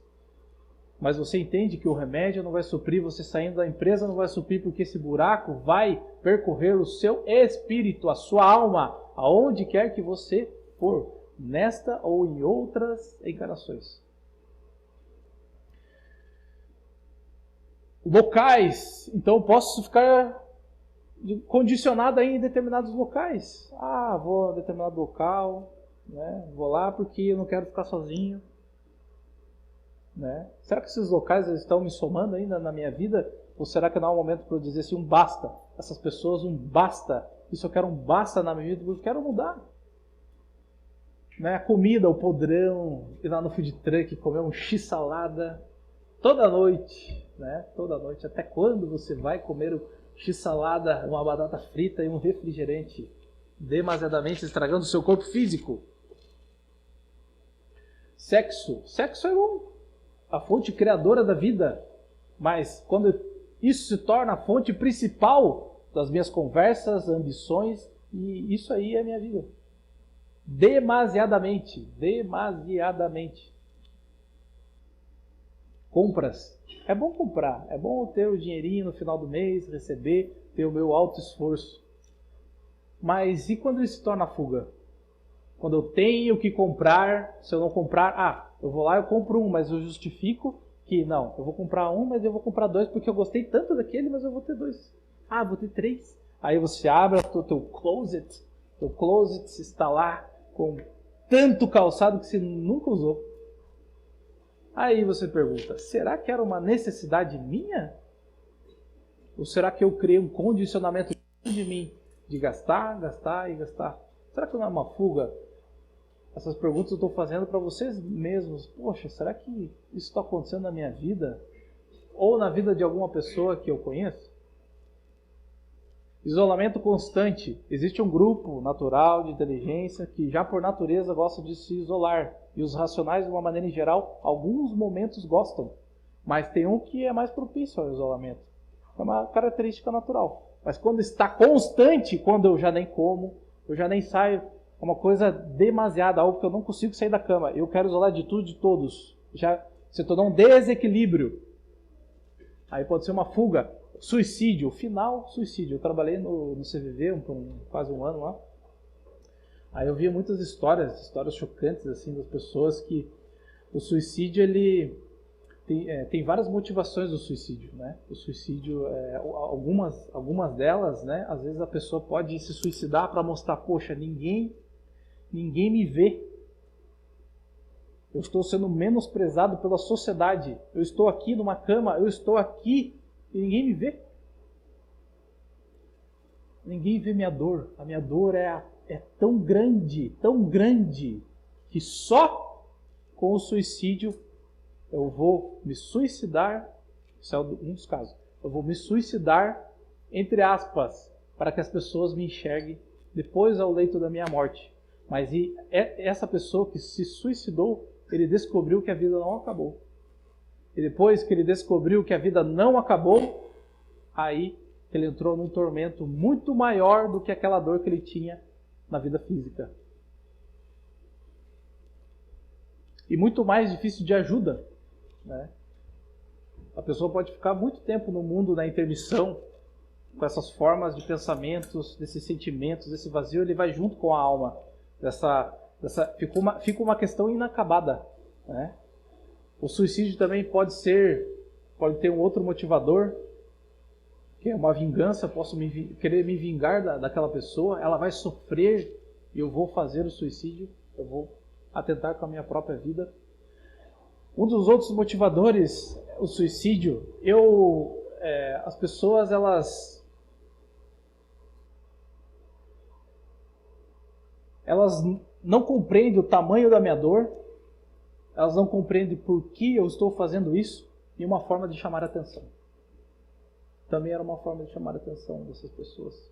Mas você entende que o remédio não vai suprir, você saindo da empresa não vai suprir, porque esse buraco vai percorrer o seu espírito, a sua alma, aonde quer que você for, nesta ou em outras encarnações. Locais, então eu posso ficar condicionado aí em determinados locais. Vou a determinado local, vou lá porque eu não quero ficar sozinho. Será que esses locais estão me somando ainda na minha vida? Ou será que não é um momento para eu dizer assim, um basta? Essas pessoas, um basta. Isso eu quero um basta na minha vida, porque eu quero mudar. A comida, o podrão, ir lá no food truck, comer um x-salada toda noite. Toda noite. Até quando você vai comer o x-salada, uma batata frita e um refrigerante? Demasiadamente estragando o seu corpo físico. Sexo. Sexo é a fonte criadora da vida, mas quando isso se torna a fonte principal das minhas conversas, ambições, e isso aí é a minha vida. Demasiadamente. Compras. É bom comprar, é bom ter o dinheirinho no final do mês, receber, ter o meu alto esforço. Mas e quando isso se torna fuga? Quando eu tenho que comprar, se eu não comprar, eu vou lá e eu compro um, mas eu justifico que não, eu vou comprar um, mas eu vou comprar dois porque eu gostei tanto daquele, mas eu vou ter dois. Vou ter três. Aí você abre o teu closet está lá com tanto calçado que você nunca usou. Aí você pergunta, será que era uma necessidade minha? Ou será que eu criei um condicionamento de mim de gastar, gastar e gastar? Será que não é uma fuga? Essas perguntas eu estou fazendo para vocês mesmos. Poxa, será que isso está acontecendo na minha vida? Ou na vida de alguma pessoa que eu conheço? Isolamento constante. Existe um grupo natural de inteligência que já por natureza gosta de se isolar. E os racionais, de uma maneira em geral, alguns momentos gostam. Mas tem um que é mais propício ao isolamento. É uma característica natural. Mas quando está constante, quando eu já nem como, eu já nem saio, é uma coisa demasiada, algo que eu não consigo sair da cama. Eu quero isolar de tudo e de todos. Já se tornou um desequilíbrio. Aí pode ser uma fuga. Suicídio, final, suicídio. Eu trabalhei no CVV quase um ano lá. Aí eu via muitas histórias chocantes assim das pessoas que o suicídio ele tem várias motivações do suicídio, O suicídio, algumas delas, às vezes a pessoa pode se suicidar para mostrar, poxa, ninguém me vê. Eu estou sendo menosprezado pela sociedade. Eu estou aqui numa cama, eu estou aqui e ninguém me vê. Ninguém vê minha dor. A minha dor é tão grande, que só com o suicídio eu vou me suicidar. Isso é um dos casos. Eu vou me suicidar, entre aspas, para que as pessoas me enxerguem depois ao leito da minha morte. Mas essa pessoa que se suicidou, ele descobriu que a vida não acabou. E depois que ele descobriu que a vida não acabou, aí ele entrou num tormento muito maior do que aquela dor que ele tinha na vida física. E muito mais difícil de ajuda. A pessoa pode ficar muito tempo no mundo na intermissão, formas de pensamentos, desses sentimentos, desse vazio, ele vai junto com a alma. Fica uma questão inacabada, né? O suicídio também pode ter um outro motivador, que é uma vingança. Posso querer me vingar daquela pessoa, ela vai sofrer e eu vou fazer o suicídio, eu vou atentar com a minha própria vida. Um dos outros motivadores, o suicídio, as pessoas, elas não compreendem o tamanho da minha dor, elas não compreendem por que eu estou fazendo isso, e uma forma de chamar a atenção. Também era uma forma de chamar a atenção dessas pessoas.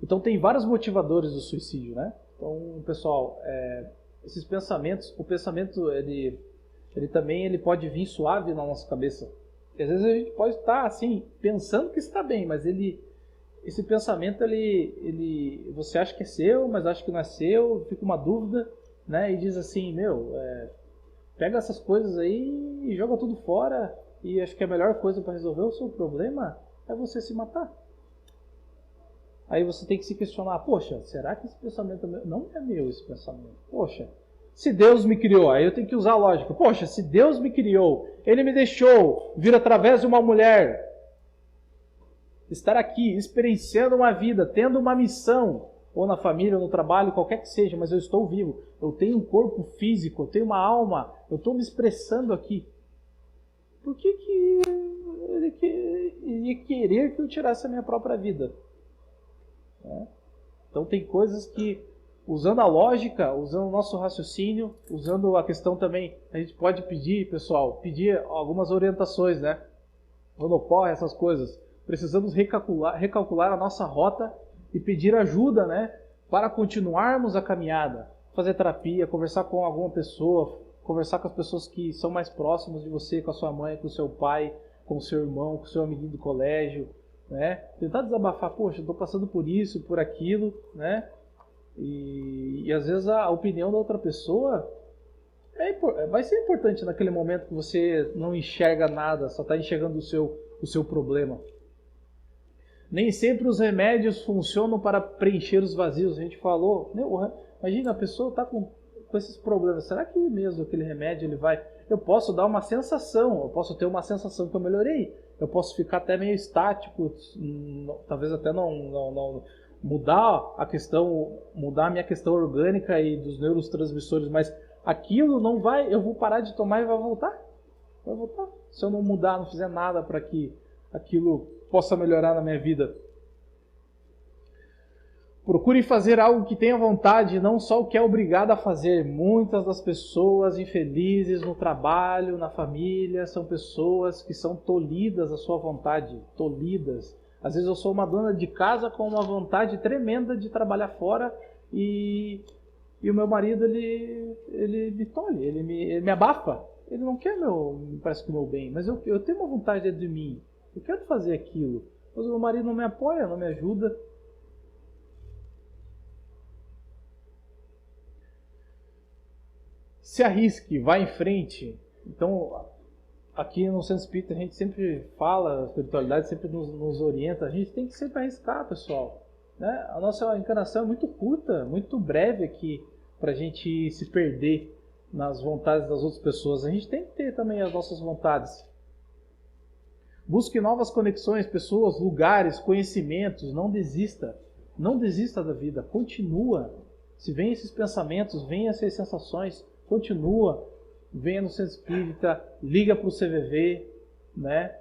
Então tem vários motivadores do suicídio, né? Então, pessoal, esses pensamentos, o pensamento ele também pode vir suave na nossa cabeça. E às vezes a gente pode estar assim, pensando que está bem, mas esse pensamento você acha que é seu, mas acha que não é seu, fica uma dúvida, né? E diz assim, pega essas coisas aí e joga tudo fora, e acho que a melhor coisa para resolver o seu problema é você se matar. Aí você tem que se questionar, poxa, será que esse pensamento não é meu, esse pensamento? Poxa, se Deus me criou, aí eu tenho que usar a lógica. Poxa, se Deus me criou, Ele me deixou vir através de uma mulher, estar aqui, experienciando uma vida, tendo uma missão, ou na família, ou no trabalho, qualquer que seja, mas eu estou vivo, eu tenho um corpo físico, eu tenho uma alma, eu estou me expressando aqui. Por que Ele iria querer que eu tirasse a minha própria vida? Então tem coisas que, usando a lógica, usando o nosso raciocínio, usando a questão também, a gente pode pedir, pessoal, algumas orientações, né? Quando ocorre essas coisas, precisamos recalcular a nossa rota e pedir ajuda, né? Para continuarmos a caminhada, fazer terapia, conversar com alguma pessoa, conversar com as pessoas que são mais próximas de você, com a sua mãe, com o seu pai, com o seu irmão, com o seu amiguinho do colégio, né? Tentar desabafar, poxa, eu estou passando por isso, por aquilo, né? E às vezes a opinião da outra pessoa vai ser importante naquele momento que você não enxerga nada, só está enxergando o seu problema. Nem sempre os remédios funcionam para preencher os vazios. A gente falou, imagina, a pessoa está com esses problemas, será que mesmo aquele remédio ele vai... Eu posso dar uma sensação, eu posso ter uma sensação que eu melhorei, eu posso ficar até meio estático, talvez até não mudar a minha questão orgânica e dos neurotransmissores, mas aquilo não vai, eu vou parar de tomar e vai voltar. Vai voltar. Se eu não mudar, não fizer nada para que aquilo possa melhorar na minha vida. Procure fazer algo que tenha vontade, não só o que é obrigado a fazer. Muitas das pessoas infelizes no trabalho, na família, são pessoas que são tolhidas à sua vontade. Tolhidas. Às vezes eu sou uma dona de casa com uma vontade tremenda de trabalhar fora e o meu marido, ele me tolhe, ele me abafa. Ele não quer parece que o meu bem, mas eu tenho uma vontade dentro de mim. Eu quero fazer aquilo. Mas o meu marido não me apoia, não me ajuda. Se arrisque, vá em frente. Então, aqui no Centro Espírita a gente sempre fala, a espiritualidade sempre nos orienta, a gente tem que sempre arriscar, pessoal. Né? A nossa encarnação é muito curta, muito breve aqui, para a gente se perder nas vontades das outras pessoas. A gente tem que ter também as nossas vontades. Busque novas conexões, pessoas, lugares, conhecimentos. Não desista. Não desista da vida. Continua. Se vem esses pensamentos, vem essas sensações, continua. Venha no Centro Espírita, liga para o CVV, né?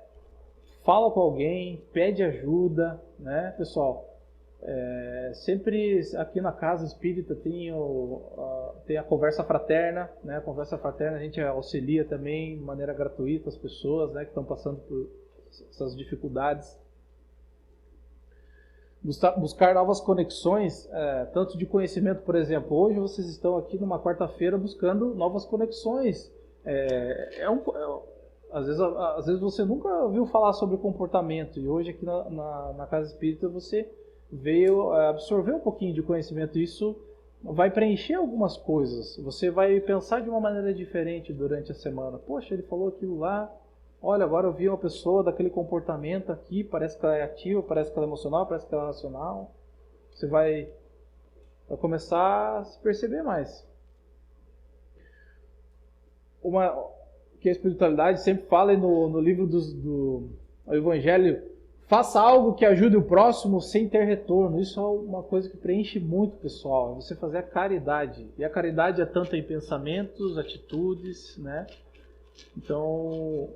Fala com alguém, pede ajuda, né, pessoal? Sempre aqui na Casa Espírita tem a conversa fraterna, né? A conversa fraterna a gente auxilia também de maneira gratuita as pessoas, né, que estão passando por essas dificuldades. Buscar novas conexões, tanto de conhecimento, por exemplo. Hoje vocês estão aqui numa quarta-feira buscando novas conexões. Às vezes você nunca ouviu falar sobre comportamento e hoje aqui na Casa Espírita você veio absorver um pouquinho de conhecimento. Isso vai preencher algumas coisas. Você vai pensar de uma maneira diferente durante a semana. Poxa, ele falou aquilo lá, Olha, agora eu vi uma pessoa daquele comportamento aqui, parece que ela é ativa, parece que ela é emocional, parece que ela é racional. Você vai começar a se perceber mais. Uma que a espiritualidade sempre fala no livro do Evangelho, faça algo que ajude o próximo sem ter retorno. Isso é uma coisa que preenche muito, pessoal. Você fazer a caridade. E a caridade é tanto em pensamentos, atitudes, né? Então,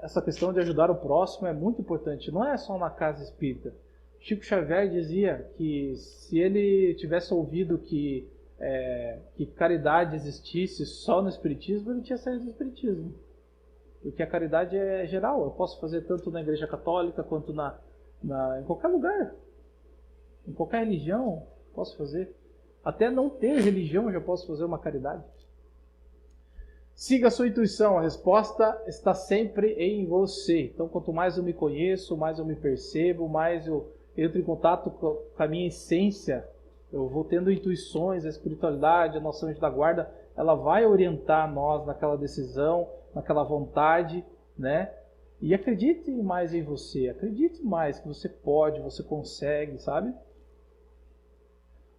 essa questão de ajudar o próximo é muito importante. Não é só na casa espírita. Chico Xavier dizia que se ele tivesse ouvido que caridade existisse só no espiritismo, ele tinha saído do espiritismo. Porque a caridade é geral. Eu posso fazer tanto na igreja católica quanto em qualquer lugar. Em qualquer religião, posso fazer. Até não ter religião, eu já posso fazer uma caridade. Siga a sua intuição. A resposta está sempre em você. Então, quanto mais eu me conheço, mais eu me percebo, mais eu entro em contato com a minha essência, eu vou tendo intuições, a espiritualidade, a nossa anjo da guarda, ela vai orientar nós naquela decisão, naquela vontade, né? E acredite mais em você, acredite mais que você pode, você consegue, sabe?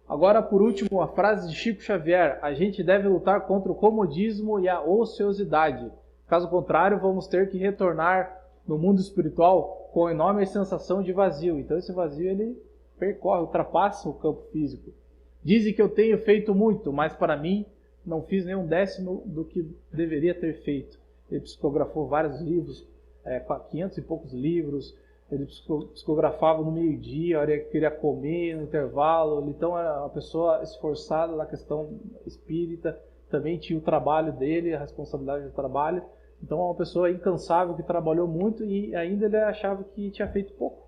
Agora, por último, a frase de Chico Xavier: a gente deve lutar contra o comodismo e a ociosidade. Caso contrário, vamos ter que retornar no mundo espiritual com enorme sensação de vazio. Então esse vazio ele percorre, ultrapassa o campo físico. Dizem que eu tenho feito muito, mas para mim não fiz nem um décimo do que deveria ter feito. Ele psicografou vários livros, 500 e poucos livros. Ele psicografava no meio-dia, a hora que queria comer, no intervalo. Então era uma pessoa esforçada na questão espírita. Também tinha o trabalho dele, a responsabilidade do trabalho. Então é uma pessoa incansável que trabalhou muito e ainda ele achava que tinha feito pouco,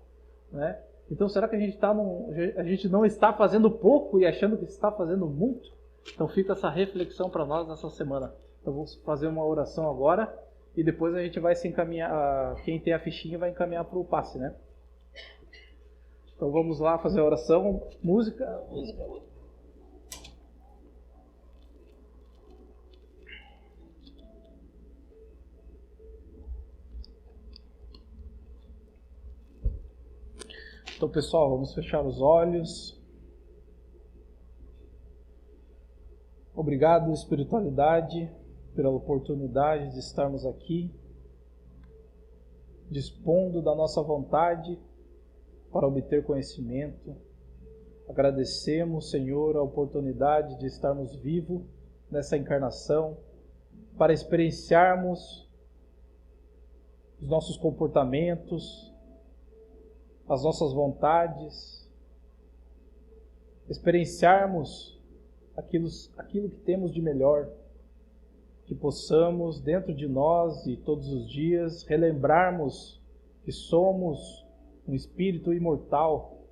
né? Então será que a gente não está fazendo pouco e achando que está fazendo muito? Então fica essa reflexão para nós nessa semana. Então vamos fazer uma oração agora e depois a gente vai se encaminhar, quem tem a fichinha vai encaminhar para o passe, né? Então vamos lá fazer a oração, música. Então, pessoal, vamos fechar os olhos. Obrigado, espiritualidade, pela oportunidade de estarmos aqui, dispondo da nossa vontade para obter conhecimento. Agradecemos, Senhor, a oportunidade de estarmos vivos nessa encarnação, para experienciarmos os nossos comportamentos, as nossas vontades, experienciarmos aquilo que temos de melhor, que possamos dentro de nós e todos os dias relembrarmos que somos um espírito imortal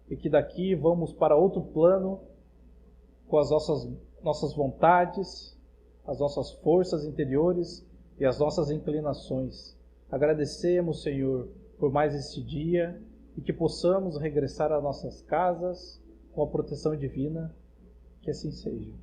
e que daqui vamos para outro plano com as nossas vontades, as nossas forças interiores e as nossas inclinações. Agradecemos, Senhor, por mais este dia e que possamos regressar às nossas casas com a proteção divina, que assim seja.